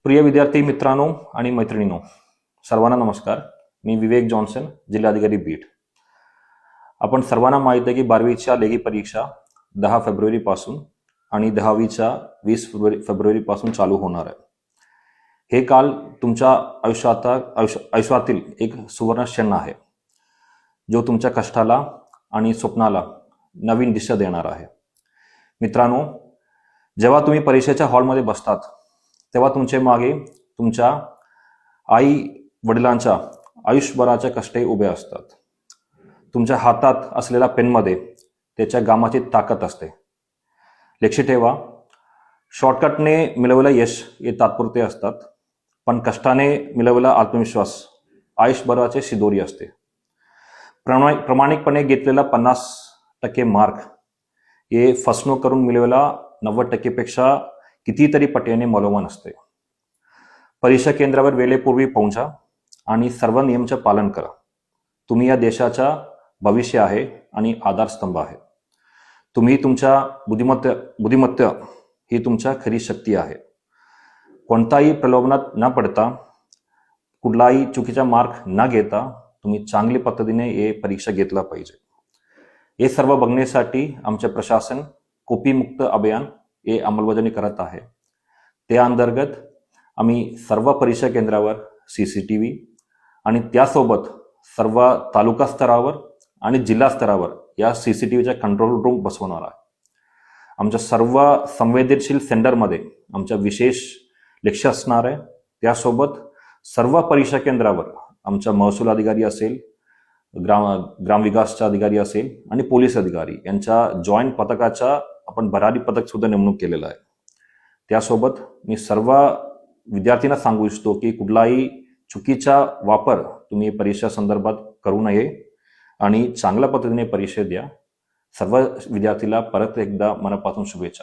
प्रिय विद्यार्थी मित्रांनो आणि मैत्रिणींनो, सर्वांना नमस्कार. मी विवेक जॉन्सन, जिल्हाधिकारी बीड. आपण सर्वांना माहित आहे की 12वीच्या लेखी परीक्षा 10 फेब्रुवारीपासून आणि 10वीच्या 20 फेब्रुवारीपासून चालू होणार आहे. हे काल तुमच्या आयुष्यातील एक सुवर्ण क्षण आहे, जो तुमच्या कष्टाला आणि स्वप्नाला नवीन दिशा देणार आहे. मित्रांनो, जेव्हा तुम्ही परीक्षेच्या हॉलमध्ये बसतात तेव्हा तुमचे मागे तुमच्या आई वडिलांच्या आयुष्यभराच्या कष्टे उभे असतात. तुमच्या हातात असलेल्या पेनमध्ये त्याच्या कामाची ताकद असते. लक्षात ठेवा, शॉर्टकटने मिळवलेलं यश हे तात्पुरते असतात, पण कष्टाने मिळवलेला आत्मविश्वास आयुष्यभराचे शिदोरी असते. प्रामाणिकपणे घेतलेला 50% मार्क हे फसवणूक करून मिळवलेला 90%पेक्षा कितीतरी पटीने मौल्यवान असते. परीक्षा केंद्रावर वेळेपूर्वी पोहोचा आणि सर्व नियमांचे पालन करा. तुम्ही या देशाचा भविष्य आहे आणि आधारस्तंभ आहे. तुम्ही तुमच्या बुद्धिमत्ता ही तुमच्या खरी शक्ती आहे. कोणताही प्रलोभनात न पडता, कुठलाही चुकीचा मार्क न घेता तुम्ही चांगल्या पद्धतीने हे परीक्षा घेतला पाहिजे. हे सर्व बघण्यासाठी आमचे प्रशासन कॉपीमुक्त अभियान हे अंमलबजावणी करत आहे. त्या अंतर्गत आम्ही सर्व परीक्षा केंद्रावर CCTV आणि त्यासोबत सर्व तालुका स्तरावर आणि जिल्हा स्तरावर या CCTVच्या कंट्रोल रूम बसवणार आहे. आमच्या सर्व संवेदनशील सेंटरमध्ये आमच्या विशेष लक्ष असणार आहे. त्यासोबत सर्व परीक्षा केंद्रावर आमचा महसूल अधिकारी असेल, ग्रामविकासचा अधिकारी असेल आणि पोलीस अधिकारी यांच्या जॉईंट पथकाचा आपण भरारी पथक सुद्धा नेमणूक केलेला आहे. त्यासोबत मी सर्व विद्यार्थ्यांना सांगू इच्छितो की कुठलाही चुकीचा वापर तुम्ही परीक्षा संदर्भात करू नये आणि चांगल्या पद्धतीने परीक्षा द्या. सर्व विद्यार्थीला परत एकदा मनापासून शुभेच्छा.